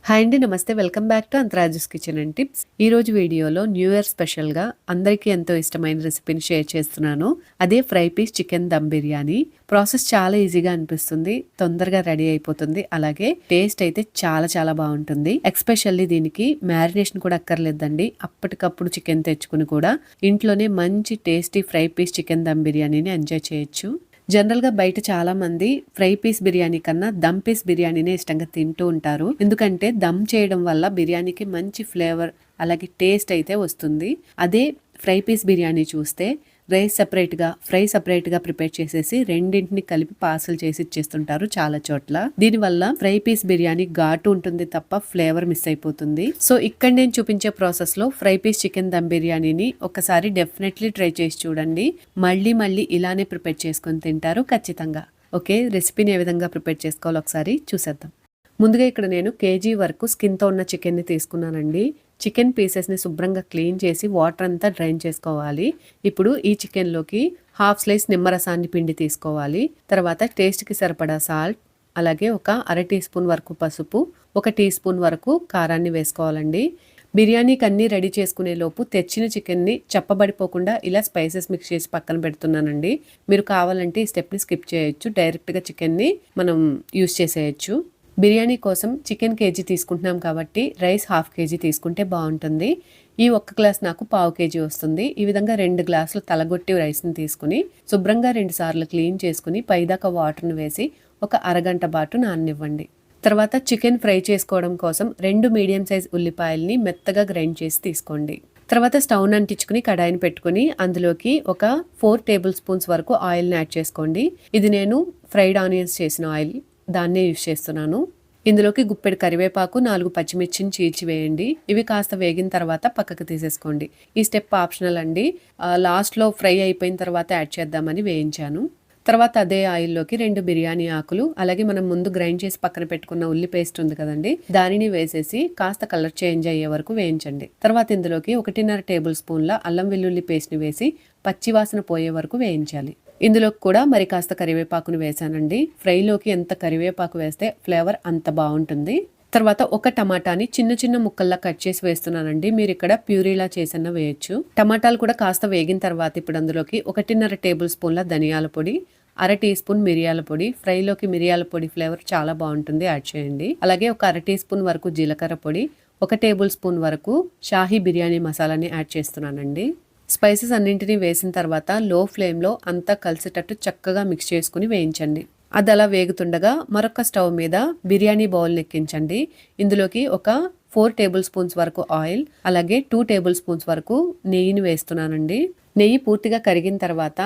Hi అండి, నమస్తే. Welcome back to Antaraja's kitchen and tips. ఈ రోజు వీడియోలో న్యూ ఇయర్ స్పెషల్గా అందరికీ ఎంతో ఇష్టమైన రెసిపీని షేర్ చేస్తున్నాను. అదే fry piece chicken dum biryani. Process చాలా ఈజీగా అనిపిస్తుంది, తొందరగా రెడీ అయిపోతుంది, అలాగే టేస్ట్ అయితే చాలా చాలా బాగుంటుంది. ఎక్స్పెషల్లీ దీనికి మ్యారినేషన్ కూడా అక్కర్లేదండి. అప్పటికప్పుడు చికెన్ తెచ్చుకుని కూడా ఇంట్లోనే మంచి tasty fry piece chicken dum బిర్యానీని ఎంజాయ్ చేయొచ్చు. జనరల్గా బయట చాలా మంది ఫ్రై పీస్ బిర్యానీ కన్నా దమ్ పీస్ బిర్యానీనే ఇష్టంగా తింటూ ఉంటారు. ఎందుకంటే దమ్ చేయడం వల్ల బిర్యానీకి మంచి ఫ్లేవర్ అలాగే టేస్ట్ అయితే వస్తుంది. అదే ఫ్రై పీస్ బిర్యానీ చూస్తే రైస్ సెపరేట్గా ఫ్రై సెపరేట్గా ప్రిపేర్ చేసేసి రెండింటిని కలిపి పార్సల్ చేసి ఇచ్చేస్తుంటారు చాలా చోట్ల. దీనివల్ల ఫ్రై పీస్ బిర్యానీ ఘాటు ఉంటుంది తప్ప ఫ్లేవర్ మిస్ అయిపోతుంది. సో ఇక్కడ నేను చూపించే ప్రాసెస్ లో ఫ్రై పీస్ చికెన్ దమ్ బిర్యానీని ఒకసారి డెఫినెట్లీ ట్రై చేసి చూడండి. మళ్ళీ ఇలానే ప్రిపేర్ చేసుకొని తింటారు ఖచ్చితంగా. ఓకే, రెసిపీని ఏ విధంగా ప్రిపేర్ చేసుకోవాలో ఒకసారి చూసేద్దాం. ముందుగా ఇక్కడ నేను కేజీ వరకు స్కిన్తో ఉన్న చికెన్ని తీసుకున్నానండి. చికెన్ పీసెస్ని శుభ్రంగా క్లీన్ చేసి వాటర్ అంతా డ్రైన్ చేసుకోవాలి. ఇప్పుడు ఈ చికెన్లోకి హాఫ్ స్లైస్ నిమ్మరసాన్ని పిండి తీసుకోవాలి. తర్వాత టేస్ట్కి సరిపడా సాల్ట్, అలాగే ఒక అర టీ స్పూన్ వరకు పసుపు, 1 టీ స్పూన్ వరకు కారాన్ని వేసుకోవాలండి. బిర్యానీకి అన్నీ రెడీ చేసుకునే లోపు తెచ్చిన చికెన్ని చెప్పబడిపోకుండా ఇలా స్పైసెస్ మిక్స్ చేసి పక్కన పెడుతున్నానండి. మీరు కావాలంటే ఈ స్టెప్ని స్కిప్ చేయొచ్చు, డైరెక్ట్గా చికెన్ని మనం యూస్ చేసేయచ్చు. బిర్యానీ కోసం చికెన్ కేజీ తీసుకుంటున్నాం కాబట్టి రైస్ హాఫ్ కేజీ తీసుకుంటే బాగుంటుంది. ఈ 1 గ్లాస్ నాకు పావు కేజీ వస్తుంది. ఈ విధంగా 2 గ్లాసులు తలగొట్టి రైస్ని తీసుకుని శుభ్రంగా 2 సార్లు క్లీన్ చేసుకుని పైదాకా వాటర్ని వేసి ఒక అరగంట పాటు నాననివ్వండి. తర్వాత చికెన్ ఫ్రై చేసుకోవడం కోసం 2 మీడియం సైజ్ ఉల్లిపాయల్ని మెత్తగా గ్రైండ్ చేసి తీసుకోండి. తర్వాత స్టవ్ అంటించుకుని కడాయిని పెట్టుకుని అందులోకి ఒక 4 టేబుల్ స్పూన్స్ వరకు ఆయిల్ని యాడ్ చేసుకోండి. ఇది నేను ఫ్రైడ్ ఆనియన్స్ చేసిన ఆయిల్, దాన్నే యూజ్ చేస్తున్నాను. ఇందులోకి గుప్పెడు కరివేపాకు, 4 పచ్చిమిర్చిని చీల్చి వేయండి. ఇవి కాస్త వేగిన తర్వాత పక్కకు తీసేసుకోండి. ఈ స్టెప్ ఆప్షనల్ అండి, లాస్ట్లో ఫ్రై అయిపోయిన తర్వాత యాడ్ చేద్దామని వేయించాను. తర్వాత అదే ఆయిల్లోకి 2 బిర్యానీ ఆకులు, అలాగే మనం ముందు గ్రైండ్ చేసి పక్కన పెట్టుకున్న ఉల్లి పేస్ట్ ఉంది కదండి, దానిని వేసేసి కాస్త కలర్ చేంజ్ అయ్యే వరకు వేయించండి. తర్వాత ఇందులోకి 1.5 టేబుల్ స్పూన్ల అల్లం వెల్లుల్లి పేస్ట్ని వేసి పచ్చివాసన పోయే వరకు వేయించాలి. ఇందులోకి కూడా మరి కాస్త కరివేపాకును వేసానండి. ఫ్రైలోకి ఎంత కరివేపాకు వేస్తే ఫ్లేవర్ అంత బాగుంటుంది. తర్వాత ఒక టమాటాని చిన్న ముక్కల్లా కట్ చేసి వేస్తున్నానండి. మీరు ఇక్కడ ప్యూరీలా చేసన్నా వేయచ్చు. టమాటాలు కూడా కాస్త వేగిన తర్వాత ఇప్పుడు అందులోకి 1.5 టేబుల్ స్పూన్ల ధనియాల పొడి, అర టీ స్పూన్ మిరియాల పొడి, ఫ్రైలోకి మిరియాల పొడి ఫ్లేవర్ చాలా బాగుంటుంది, యాడ్ చేయండి. అలాగే ఒక అర టీ స్పూన్ వరకు జీలకర్ర పొడి, 1 టేబుల్ స్పూన్ వరకు షాహీ బిర్యానీ మసాలాని యాడ్ చేస్తున్నానండి. స్పైసెస్ అన్నింటినీ వేసిన తర్వాత లో ఫ్లేమ్లో అంతా కలిసేటట్టు చక్కగా మిక్స్ చేసుకుని వేయించండి. అది అలా వేగుతుండగా మరొక స్టవ్ మీద బిర్యానీ బౌల్ని ఎక్కించండి. ఇందులోకి ఒక 4 టేబుల్ స్పూన్స్ వరకు ఆయిల్, అలాగే 2 టేబుల్ స్పూన్స్ వరకు నెయ్యిని వేస్తున్నానండి. నెయ్యి పూర్తిగా కరిగిన తర్వాత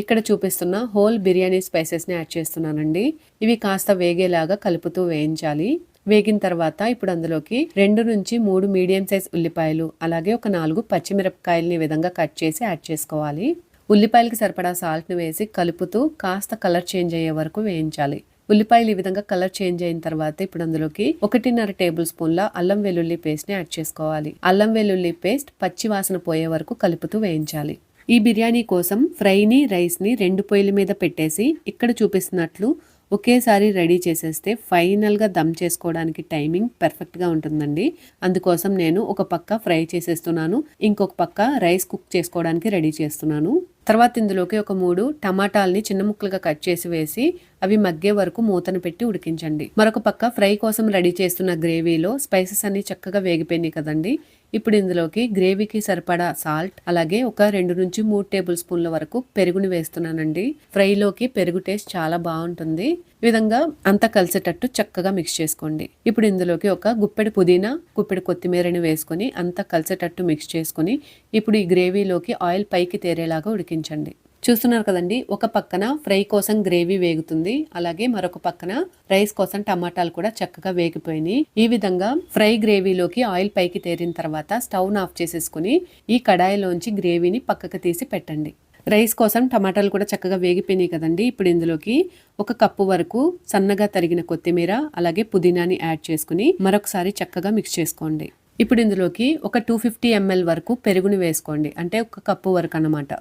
ఇక్కడ చూపిస్తున్న హోల్ బిర్యానీ స్పైసెస్ని యాడ్ చేస్తున్నానండి. ఇవి కాస్త వేగేలాగా కలుపుతూ వేయించాలి. వేగిన తర్వాత ఇప్పుడు అందులోకి 2 నుంచి 3 మీడియం సైజ్ ఉల్లిపాయలు, అలాగే ఒక 4 పచ్చిమిరపకాయలని ఈ విధంగా కట్ చేసి యాడ్ చేసుకోవాలి. ఉల్లిపాయలకి సరిపడా సాల్ట్ని వేసి కలుపుతూ కాస్త కలర్ చేంజ్ అయ్యే వరకు వేయించాలి. ఉల్లిపాయలు ఈ విధంగా కలర్ చేంజ్ అయిన తర్వాత ఇప్పుడు అందులోకి 1.5 టేబుల్ స్పూన్ల అల్లం వెల్లుల్లి పేస్ట్ని యాడ్ చేసుకోవాలి. అల్లం వెల్లుల్లి పేస్ట్ పచ్చి వాసన పోయే వరకు కలుపుతూ వేయించాలి. ఈ బిర్యానీ కోసం ఫ్రైని, రైస్ని 2 పొయ్యిల మీద పెట్టేసి ఇక్కడ చూపిస్తున్నట్లు ఒకేసారి రెడీ చేసేస్తే ఫైనల్గా దమ్ చేసుకోవడానికి టైమింగ్ పర్ఫెక్ట్గా ఉంటుందండి. అందుకోసం నేను ఒక పక్క ఫ్రై చేసేస్తున్నాను, ఇంకొక పక్క రైస్ కుక్ చేసుకోవడానికి రెడీ చేస్తున్నాను. తర్వాత ఇందులోకి ఒక 3 టమాటాలని చిన్న ముక్కలుగా కట్ చేసి వేసి అవి మగ్గే వరకు మూతను పెట్టి ఉడికించండి. మరొక పక్క ఫ్రై కోసం రెడీ చేస్తున్న గ్రేవీలో స్పైసెస్ అన్ని చక్కగా వేగిపోయినాయి కదండి. ఇప్పుడు ఇందులోకి గ్రేవీకి సరిపడా సాల్ట్, అలాగే ఒక 2 నుంచి 3 టేబుల్ స్పూన్ల వరకు పెరుగుని వేస్తున్నానండి. ఫ్రైలోకి పెరుగు టేస్ట్ చాలా బాగుంటుంది. ఈ విధంగా అంతా కలిసేటట్టు చక్కగా మిక్స్ చేసుకోండి. ఇప్పుడు ఇందులోకి ఒక గుప్పెడు పుదీనా, గుప్పెడు కొత్తిమీరని వేసుకొని అంతా కలిసేటట్టు మిక్స్ చేసుకుని ఇప్పుడు ఈ గ్రేవీలోకి ఆయిల్ పైకి తేరేలాగా ఉడికించండి. చూస్తున్నారు కదండి, ఒక పక్కన ఫ్రై కోసం గ్రేవీ వేగుతుంది, అలాగే మరొక పక్కన రైస్ కోసం టమాటాలు కూడా చక్కగా వేగిపోయినాయి. ఈ విధంగా ఫ్రై గ్రేవీలోకి ఆయిల్ పైకి తేరిన తర్వాత స్టవ్ ఆఫ్ చేసేసుకుని ఈ కడాయిలోంచి గ్రేవీని పక్కకు తీసి పెట్టండి. రైస్ కోసం టమాటాలు కూడా చక్కగా వేగిపోయినాయి కదండి. ఇప్పుడు ఇందులోకి 1 కప్పు వరకు సన్నగా తరిగిన కొత్తిమీర, అలాగే పుదీనాని యాడ్ చేసుకుని మరొకసారి చక్కగా మిక్స్ చేసుకోండి. ఇప్పుడు ఇందులోకి ఒక 250 ml వరకు పెరుగుని వేసుకోండి, అంటే 1 కప్పు వరకు అన్నమాట.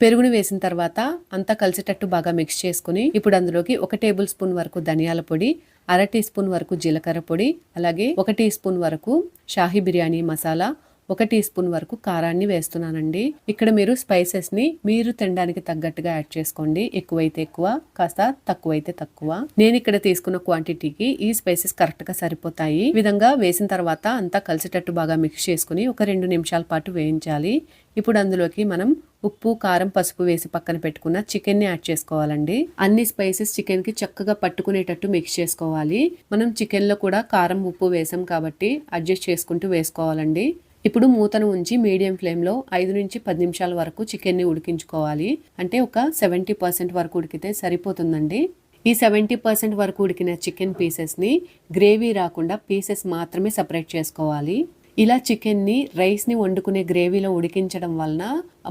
పెరుగుని వేసిన తర్వాత అంతా కలిసేటట్టు బాగా మిక్స్ చేసుకుని ఇప్పుడు అందులోకి 1 టేబుల్ స్పూన్ వరకు ధనియాల పొడి, 1/2 టీ స్పూన్ వరకు జీలకర్ర పొడి, అలాగే 1 టీ స్పూన్ వరకు షాహీ బిర్యానీ మసాలా, 1 టీ స్పూన్ వరకు కారాన్ని వేస్తున్నానండి. ఇక్కడ మీరు స్పైసెస్ ని మీరు తినడానికి తగ్గట్టుగా యాడ్ చేసుకోండి. ఎక్కువైతే ఎక్కువ, కాస్త తక్కువైతే తక్కువ. నేను ఇక్కడ తీసుకున్న క్వాంటిటీకి ఈ స్పైసెస్ కరెక్ట్ గా సరిపోతాయి. ఈ విధంగా వేసిన తర్వాత అంతా కలిసేటట్టు బాగా మిక్స్ చేసుకుని ఒక 2 నిమిషాల పాటు వేయించాలి. ఇప్పుడు అందులోకి మనం ఉప్పు, కారం, పసుపు వేసి పక్కన పెట్టుకున్న చికెన్ ని యాడ్ చేసుకోవాలండి. అన్ని స్పైసెస్ చికెన్ కి చక్కగా పట్టుకునేటట్టు మిక్స్ చేసుకోవాలి. మనం చికెన్ లో కూడా కారం, ఉప్పు వేసాం కాబట్టి అడ్జస్ట్ చేసుకుంటూ వేసుకోవాలండి. ఇప్పుడు మూతను ఉంచి మీడియం ఫ్లేమ్లో 5 నుంచి 10 నిమిషాల వరకు చికెన్ని ఉడికించుకోవాలి. అంటే ఒక 70% వరకు ఉడికితే సరిపోతుందండి. ఈ 70% వరకు ఉడికిన చికెన్ పీసెస్ని గ్రేవీ రాకుండా పీసెస్ మాత్రమే సపరేట్ చేసుకోవాలి. ఇలా చికెన్ని రైస్ని వండుకునే గ్రేవీలో ఉడికించడం వలన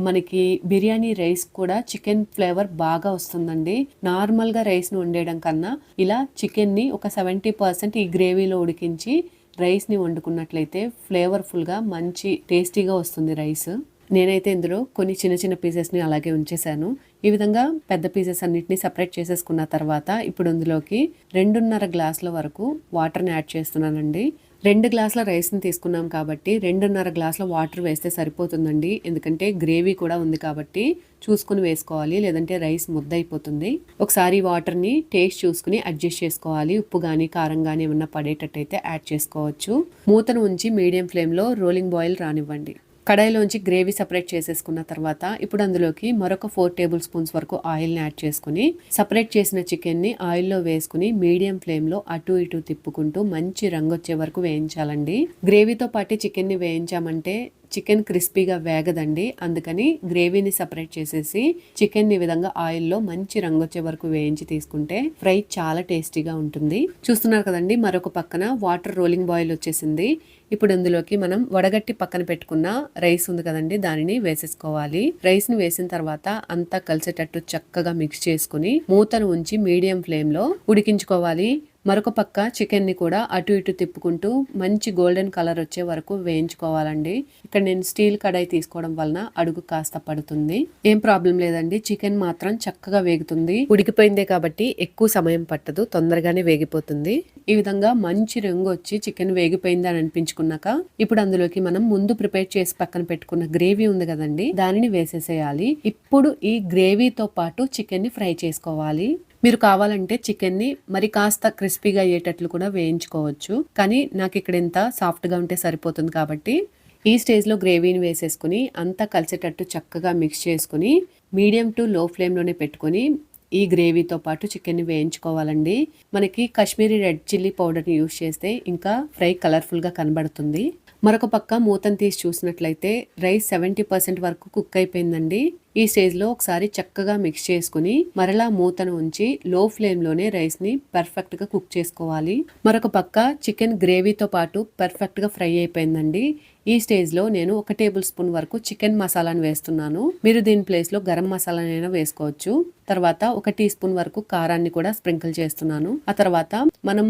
మనకి బిర్యానీ రైస్ కూడా చికెన్ ఫ్లేవర్ బాగా వస్తుందండి. నార్మల్గా రైస్ని వండేయడం కన్నా ఇలా చికెన్ని ఒక 70% ఈ గ్రేవీలో ఉడికించి రైస్ని వండుకున్నట్లయితే ఫ్లేవర్ఫుల్గా మంచి టేస్టీగా వస్తుంది రైస్. నేనైతే ఇందులో కొన్ని చిన్న చిన్న పీసెస్ని అలాగే ఉంచేసాను. ఈ విధంగా పెద్ద పీసెస్ అన్నిటిని సపరేట్ చేసేసుకున్న తర్వాత ఇప్పుడు అందులోకి 2.5 గ్లాసుల వరకు వాటర్ని యాడ్ చేస్తున్నానండి. 2 గ్లాసుల రైస్ని తీసుకున్నాం కాబట్టి 2.5 గ్లాసుల వాటర్ వేస్తే సరిపోతుందండి. ఎందుకంటే గ్రేవీ కూడా ఉంది కాబట్టి చూసుకుని వేసుకోవాలి, లేదంటే రైస్ ముద్దయిపోతుంది. ఒకసారి వాటర్ని టేస్ట్ చూసుకుని అడ్జస్ట్ చేసుకోవాలి. ఉప్పు కానీ కారం కానీ ఏమన్నా పడేటట్టయితే యాడ్ చేసుకోవచ్చు. మూతను ఉంచి మీడియం ఫ్లేమ్లో రోలింగ్ బాయిల్ రానివ్వండి. కడాయిలోంచి గ్రేవీ సపరేట్ చేసేసుకున్న తర్వాత ఇప్పుడు అందులోకి మరొక 4 టేబుల్ స్పూన్స్ వరకు ఆయిల్ని యాడ్ చేసుకుని సపరేట్ చేసిన చికెన్ని ఆయిల్లో వేసుకుని మీడియం ఫ్లేమ్లో అటు ఇటు తిప్పుకుంటూ మంచి రంగు వచ్చే వరకు వేయించాలండి. గ్రేవీతో పాటు చికెన్ని వేయించామంటే చికెన్ క్రిస్పీగా వేగదండి. అందుకని గ్రేవీని సపరేట్ చేసేసి చికెన్ ఈ విధంగా ఆయిల్లో మంచి రంగు వచ్చే వరకు వేయించి తీసుకుంటే ఫ్రై చాలా టేస్టీగా ఉంటుంది. చూస్తున్నారు కదండి, మరొక పక్కన వాటర్ రోలింగ్ బాయిల్ వచ్చేసింది. ఇప్పుడు ఇందులోకి మనం వడగట్టి పక్కన పెట్టుకున్న రైస్ ఉంది కదండి, దానిని వేసేసుకోవాలి. రైస్ ని వేసిన తర్వాత అంతా కలిసేటట్టు చక్కగా మిక్స్ చేసుకుని మూతను ఉంచి మీడియం ఫ్లేమ్ లో ఉడికించుకోవాలి. మరొక పక్క చికెన్ ని కూడా అటు ఇటు తిప్పుకుంటూ మంచి గోల్డెన్ కలర్ వచ్చే వరకు వేయించుకోవాలండి. ఇక్కడ నేను స్టీల్ కడాయి తీసుకోవడం వలన అడుగు కాస్త పడుతుంది. ఏం ప్రాబ్లం లేదండి, చికెన్ మాత్రం చక్కగా వేగుతుంది. ఉడికిపోయిందే కాబట్టి ఎక్కువ సమయం పట్టదు, తొందరగానే వేగిపోతుంది. ఈ విధంగా మంచి రంగు వచ్చి చికెన్ వేగిపోయింది అని అనిపించుకున్నాక ఇప్పుడు అందులోకి మనం ముందు ప్రిపేర్ చేసి పక్కన పెట్టుకున్న గ్రేవీ ఉంది కదండి, దానిని వేసేసేయాలి. ఇప్పుడు ఈ గ్రేవీతో పాటు చికెన్ ని ఫ్రై చేసుకోవాలి. మీరు కావాలంటే చికెన్ని మరి కాస్త క్రిస్పీగా అయ్యేటట్లు కూడా వేయించుకోవచ్చు, కానీ నాకు ఇక్కడ ఇంత సాఫ్ట్గా ఉంటే సరిపోతుంది కాబట్టి ఈ స్టేజ్లో గ్రేవీని వేసేసుకుని అంతా కలిసేటట్టు చక్కగా మిక్స్ చేసుకుని మీడియం టు లో ఫ్లేమ్లోనే పెట్టుకొని ఈ గ్రేవీతో పాటు చికెన్ని వేయించుకోవాలండి. మనకి కాశ్మీరీ రెడ్ చిల్లీ పౌడర్ని యూస్ చేస్తే ఇంకా ఫ్రై కలర్ఫుల్గా కనబడుతుంది. మరొక పక్క మూతను తీసి చూసినట్లయితే రైస్ 70% వరకు కుక్ అయిపోయిందండి. ఈ స్టేజ్లో ఒకసారి చక్కగా మిక్స్ చేసుకుని మరలా మూతను ఉంచి లో ఫ్లేమ్లోనే రైస్ని పర్ఫెక్ట్గా కుక్ చేసుకోవాలి. మరొక పక్క చికెన్ గ్రేవీతో పాటు పర్ఫెక్ట్గా ఫ్రై అయిపోయిందండి. ఈ స్టేజ్లో నేను 1 టేబుల్ స్పూన్ వరకు చికెన్ మసాలాను వేస్తున్నాను. మీరు దీని ప్లేస్లో గరం మసాలానైనా వేసుకోవచ్చు. తర్వాత 1 టీ స్పూన్ వరకు కారాన్ని కూడా స్ప్రింకిల్ చేస్తున్నాను. ఆ తర్వాత మనం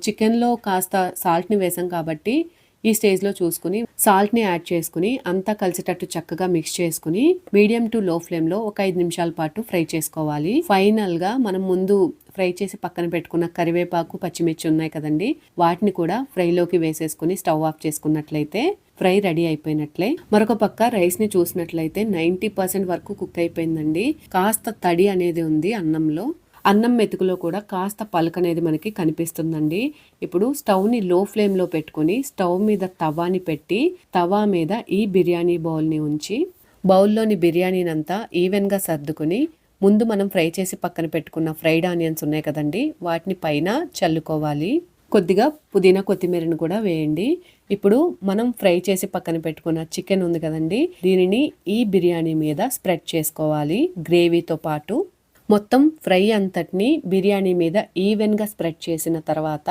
చికెన్లో కాస్త సాల్ట్ని వేసాం కాబట్టి ఈ స్టేజ్లో చూసుకుని సాల్ట్ని యాడ్ చేసుకుని అంతా కలిసేటట్టు చక్కగా మిక్స్ చేసుకుని మీడియం టు లో ఫ్లేమ్లో ఒక 5 నిమిషాల పాటు ఫ్రై చేసుకోవాలి. ఫైనల్గా మనం ముందు ఫ్రై చేసి పక్కన పెట్టుకున్న కరివేపాకు, పచ్చిమిర్చి ఉన్నాయి కదండి, వాటిని కూడా ఫ్రైలోకి వేసేసుకుని స్టవ్ ఆఫ్ చేసుకున్నట్లయితే ఫ్రై రెడీ అయిపోయినట్లే. మరొక పక్క రైస్ని చూసినట్లయితే 90% వరకు కుక్ అయిపోయిందండి. కాస్త తడి అనేది ఉంది అన్నంలో. అన్నం మెతుకులో కూడా కాస్త పలుకు అనేది మనకి కనిపిస్తుందండి. ఇప్పుడు స్టవ్ని లో ఫ్లేమ్లో పెట్టుకుని స్టవ్ మీద తవాని పెట్టి తవా మీద ఈ బిర్యానీ బౌల్ని ఉంచి బౌల్లోని బిర్యానీని అంతా ఈవెన్గా సర్దుకుని ముందు మనం ఫ్రై చేసి పక్కన పెట్టుకున్న ఫ్రైడ్ ఆనియన్స్ ఉన్నాయి కదండి, వాటిని పైన చల్లుకోవాలి. కొద్దిగా పుదీనా కొత్తిమీరను కూడా వేయండి. ఇప్పుడు మనం ఫ్రై చేసి పక్కన పెట్టుకున్న చికెన్ ఉంది కదండి, దీనిని ఈ బిర్యానీ మీద స్ప్రెడ్ చేసుకోవాలి గ్రేవీతో పాటు. మొత్తం ఫ్రై అంతటిని బిర్యానీ మీద ఈవెన్గా స్ప్రెడ్ చేసిన తర్వాత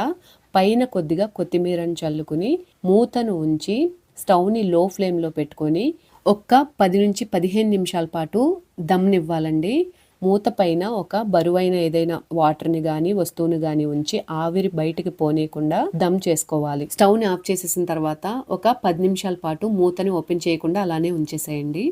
పైన కొద్దిగా కొత్తిమీరను చల్లుకుని మూతను ఉంచి స్టవ్ని లో ఫ్లేమ్లో పెట్టుకొని ఒక్క 10 నుంచి 15 నిమిషాల పాటు దమ్నివ్వాలండి. మూత పైన ఒక బరువైన ఏదైనా వాటర్ని కానీ వస్తువుని కానీ ఉంచి ఆవిరి బయటికి పోనీయకుండా దమ్ చేసుకోవాలి. స్టవ్ని ఆఫ్ చేసేసిన తర్వాత ఒక 10 నిమిషాల పాటు మూతని ఓపెన్ చేయకుండా అలానే ఉంచేసేయండి.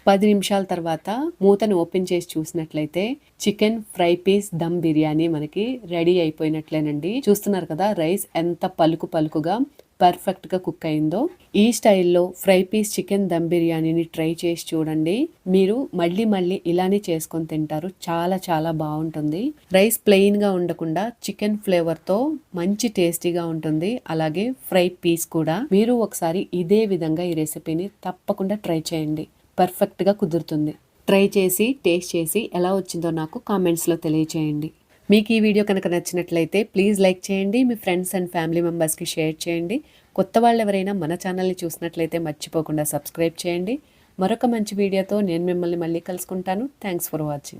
10 నిమిషాల తర్వాత మూతను ఓపెన్ చేసి చూసినట్లయితే chicken fry piece dum biryani మనకి రెడీ అయిపోయినట్లేనండి. చూస్తున్నారు కదా రైస్ ఎంత పలుకుగా పర్ఫెక్ట్ గా కుక్ అయిందో. ఈ స్టైల్లో ఫ్రై పీస్ చికెన్ దమ్ బిర్యానీని ట్రై చేసి చూడండి. మీరు మళ్ళీ ఇలానే చేసుకొని తింటారు. చాలా బాగుంటుంది. రైస్ ప్లెయిన్ గా ఉండకుండా చికెన్ ఫ్లేవర్ తో మంచి టేస్టీగా ఉంటుంది. అలాగే ఫ్రై పీస్ కూడా. మీరు ఒకసారి ఇదే విధంగా ఈ రెసిపీని తప్పకుండా ట్రై చేయండి. పర్ఫెక్ట్ గా కుదురుతుంది. ట్రై చేసి టేస్ట్ చేసి ఎలా వచ్చిందో నాకు కామెంట్స్లో తెలియచేయండి. మీకు ఈ వీడియో కనుక నచ్చినట్లయితే ప్లీజ్ లైక్ చేయండి. మీ ఫ్రెండ్స్ అండ్ ఫ్యామిలీ మెంబర్స్కి షేర్ చేయండి. కొత్త వాళ్ళు ఎవరైనా మన ఛానల్ని చూసినట్లయితే మర్చిపోకుండా సబ్స్క్రైబ్ చేయండి. మరొక మంచి వీడియోతో నేను మిమ్మల్ని మళ్ళీ కలుసుకుంటాను. Thanks for watching.